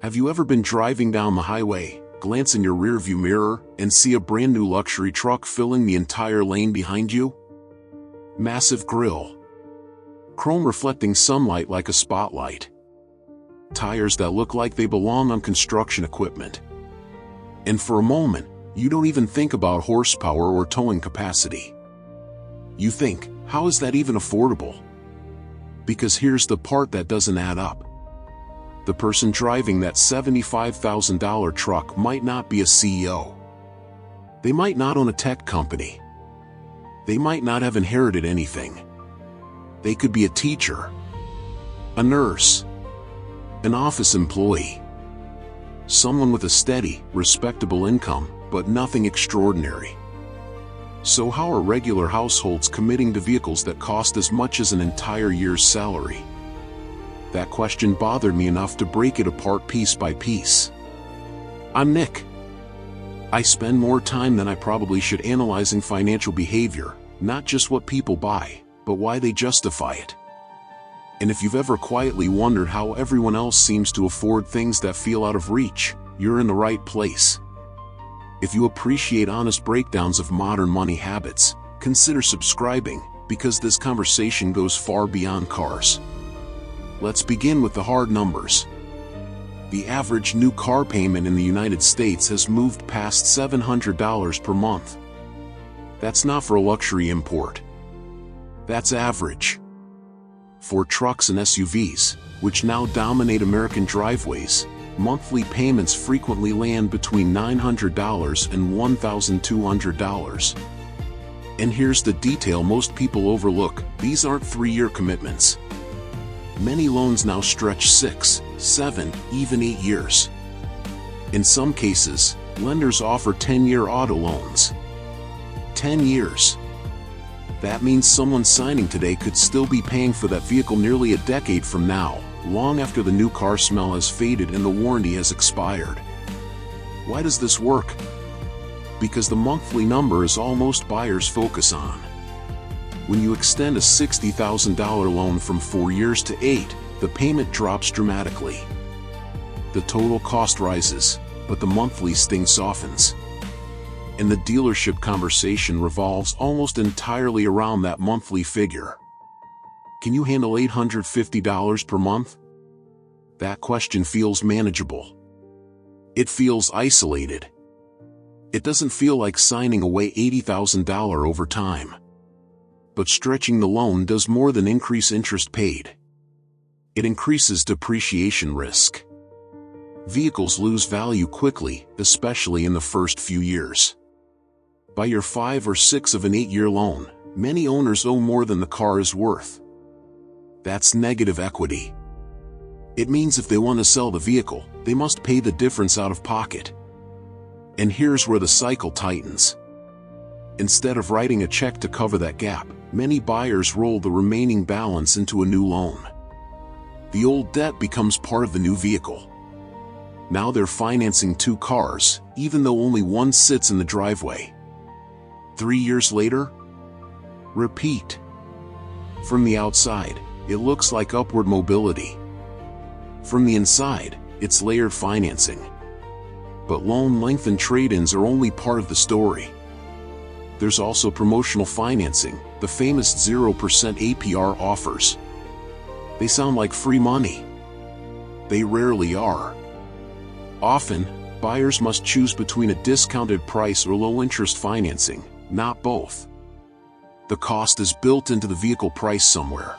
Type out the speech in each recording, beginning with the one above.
Have you ever been driving down the highway, glance in your rearview mirror, and see a brand new luxury truck filling the entire lane behind you? Massive grille. Chrome reflecting sunlight like a spotlight. Tires that look like they belong on construction equipment. And for a moment, you don't even think about horsepower or towing capacity. You think, how is that even affordable? Because here's the part that doesn't add up. The person driving that $75,000 truck might not be a CEO. They might not own a tech company. They might not have inherited anything. They could be a teacher, a nurse, an office employee, someone with a steady, respectable income, but nothing extraordinary. So how are regular households committing to vehicles that cost as much as an entire year's salary? That question bothered me enough to break it apart piece by piece. I'm Nick. I spend more time than I probably should analyzing financial behavior, not just what people buy, but why they justify it. And if you've ever quietly wondered how everyone else seems to afford things that feel out of reach, you're in the right place. If you appreciate honest breakdowns of modern money habits, consider subscribing, because this conversation goes far beyond cars. Let's begin with the hard numbers. The average new car payment in the United States has moved past $700 per month. That's not for a luxury import. That's average. For trucks and SUVs, which now dominate American driveways, monthly payments frequently land between $900 and $1,200. And here's the detail most people overlook: these aren't 3-year commitments. Many loans now stretch 6, 7, even 8 years. In some cases, lenders offer 10-year auto loans. 10 years. That means someone signing today could still be paying for that vehicle nearly a decade from now, long after the new car smell has faded and the warranty has expired. Why does this work? Because the monthly number is all most buyers focus on. When you extend a $60,000 loan from 4 years to 8, the payment drops dramatically. The total cost rises, but the monthly sting softens. And the dealership conversation revolves almost entirely around that monthly figure. Can you handle $850 per month? That question feels manageable. It feels isolated. It doesn't feel like signing away $80,000 over time. But stretching the loan does more than increase interest paid. It increases depreciation risk. Vehicles lose value quickly, especially in the first few years. By year 5 or 6 of an 8-year loan, many owners owe more than the car is worth. That's negative equity. It means if they want to sell the vehicle, they must pay the difference out of pocket. And here's where the cycle tightens. Instead of writing a check to cover that gap, many buyers roll the remaining balance into a new loan. The old debt becomes part of the new vehicle. Now they're financing 2 cars, even though only one sits in the driveway. 3 years later? Repeat. From the outside, it looks like upward mobility. From the inside, it's layered financing. But loan length and trade-ins are only part of the story. There's also promotional financing, the famous 0% APR offers. They sound like free money. They rarely are. Often, buyers must choose between a discounted price or low-interest financing, not both. The cost is built into the vehicle price somewhere.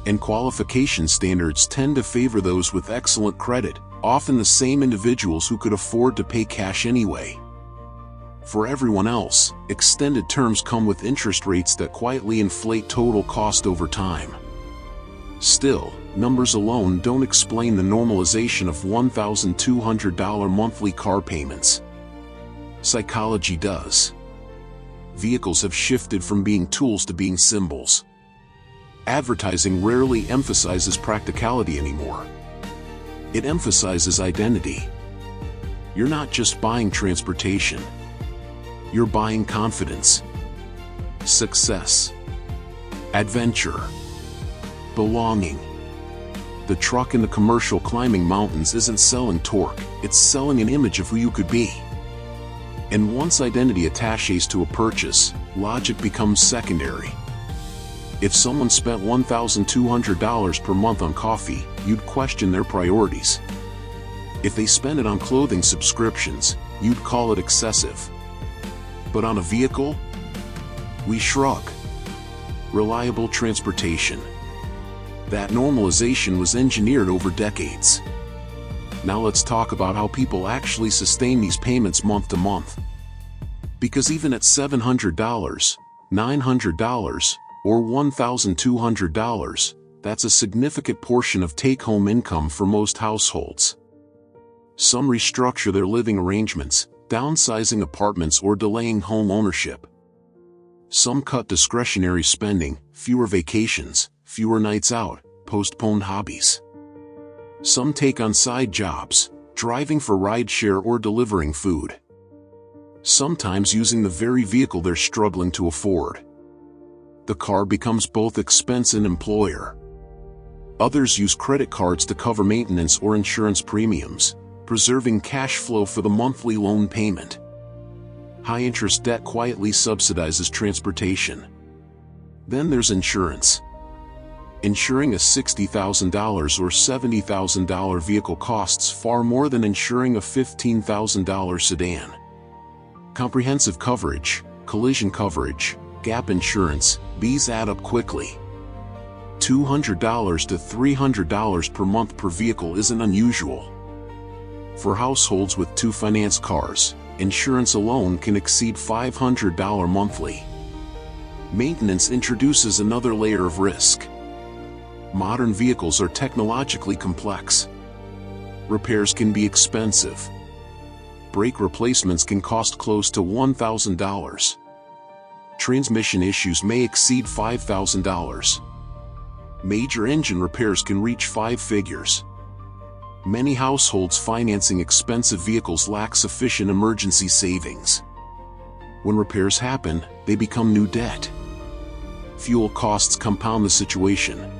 And qualification standards tend to favor those with excellent credit, often the same individuals who could afford to pay cash anyway. For everyone else, extended terms come with interest rates that quietly inflate total cost over time. Still, numbers alone don't explain the normalization of $1,200 monthly car payments. Psychology does. Vehicles have shifted from being tools to being symbols. Advertising rarely emphasizes practicality anymore. It emphasizes identity. You're not just buying transportation. You're buying confidence, success, adventure, belonging. The truck in the commercial climbing mountains isn't selling torque, it's selling an image of who you could be. And once identity attaches to a purchase, logic becomes secondary. If someone spent $1,200 per month on coffee, you'd question their priorities. If they spend it on clothing subscriptions, you'd call it excessive. But on a vehicle? We shrug. Reliable transportation. That normalization was engineered over decades. Now let's talk about how people actually sustain these payments month to month. Because even at $700, $900, or $1,200, that's a significant portion of take-home income for most households. Some restructure their living arrangements, downsizing apartments or delaying home ownership. Some cut discretionary spending, fewer vacations, fewer nights out, postponed hobbies. Some take on side jobs, driving for rideshare or delivering food. Sometimes using the very vehicle they're struggling to afford. The car becomes both expense and employer. Others use credit cards to cover maintenance or insurance premiums, preserving cash flow for the monthly loan payment. High-interest debt quietly subsidizes transportation. Then there's insurance. Insuring a $60,000 or $70,000 vehicle costs far more than insuring a $15,000 sedan. Comprehensive coverage, collision coverage, gap insurance, these add up quickly. $200 to $300 per month per vehicle isn't unusual. For households with 2 finance cars, insurance alone can exceed $500 monthly. Maintenance introduces another layer of risk. Modern vehicles are technologically complex. Repairs can be expensive. Brake replacements can cost close to $1,000. Transmission issues may exceed $5,000. Major engine repairs can reach 5 figures. Many households financing expensive vehicles lack sufficient emergency savings. When repairs happen, they become new debt. Fuel costs compound the situation.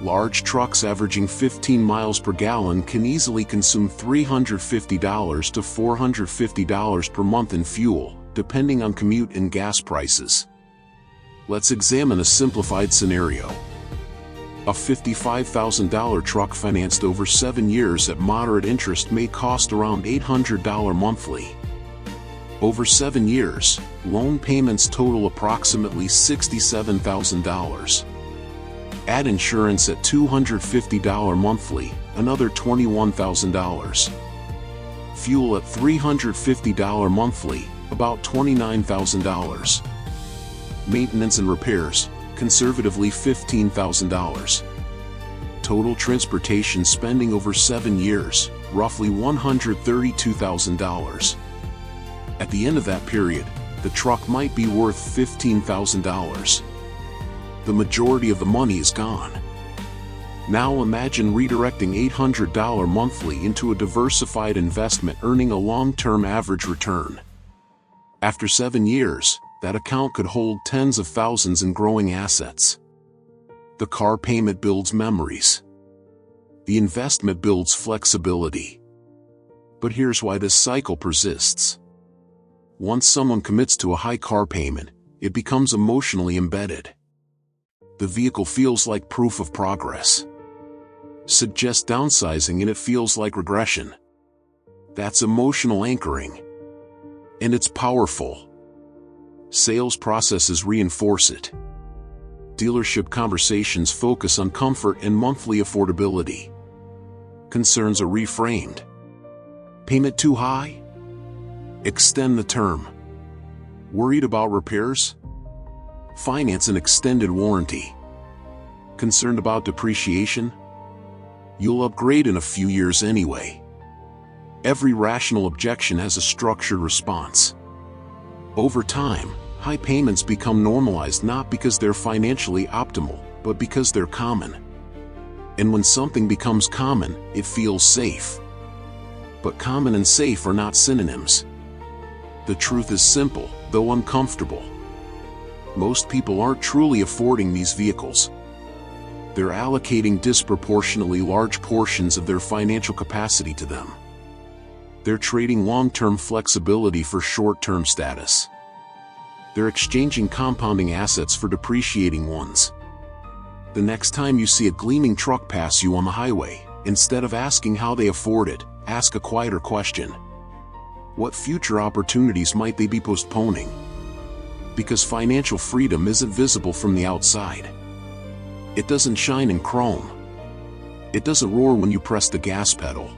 Large trucks averaging 15 miles per gallon can easily consume $350 to $450 per month in fuel, depending on commute and gas prices. Let's examine a simplified scenario. A $55,000 truck financed over 7 years at moderate interest may cost around $800 monthly. Over 7 years, loan payments total approximately $67,000. Add insurance at $250 monthly, another $21,000. Fuel at $350 monthly, about $29,000. Maintenance and repairs, conservatively $15,000. Total transportation spending over 7 years, roughly $132,000. At the end of that period, the truck might be worth $15,000. The majority of the money is gone. Now imagine redirecting $800 monthly into a diversified investment earning a long-term average return. After 7 years, that account could hold tens of thousands in growing assets. The car payment builds memories. The investment builds flexibility. But here's why this cycle persists. Once someone commits to a high car payment, it becomes emotionally embedded. The vehicle feels like proof of progress. Suggest downsizing and it feels like regression. That's emotional anchoring. And it's powerful. Sales processes reinforce it. Dealership conversations focus on comfort and monthly affordability. Concerns are reframed. Payment too high? Extend the term. Worried about repairs? Finance an extended warranty. Concerned about depreciation? You'll upgrade in a few years anyway. Every rational objection has a structured response. Over time, high payments become normalized not because they're financially optimal, but because they're common. And when something becomes common, it feels safe. But common and safe are not synonyms. The truth is simple, though uncomfortable. Most people aren't truly affording these vehicles. they're allocating disproportionately large portions of their financial capacity to them. They're trading long-term flexibility for short-term status. They're exchanging compounding assets for depreciating ones. The next time you see a gleaming truck pass you on the highway, instead of asking how they afford it, ask a quieter question. What future opportunities might they be postponing? Because financial freedom isn't visible from the outside. It doesn't shine in chrome. It doesn't roar when you press the gas pedal.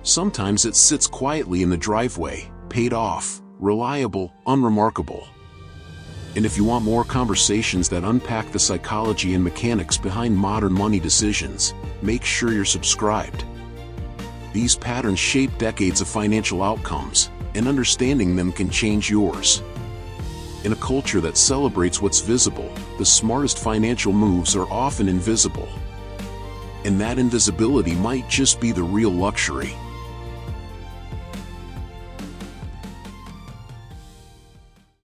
Sometimes it sits quietly in the driveway, paid off, reliable, unremarkable. And if you want more conversations that unpack the psychology and mechanics behind modern money decisions, make sure you're subscribed. These patterns shape decades of financial outcomes, and understanding them can change yours. In a culture that celebrates what's visible, the smartest financial moves are often invisible. And that invisibility might just be the real luxury.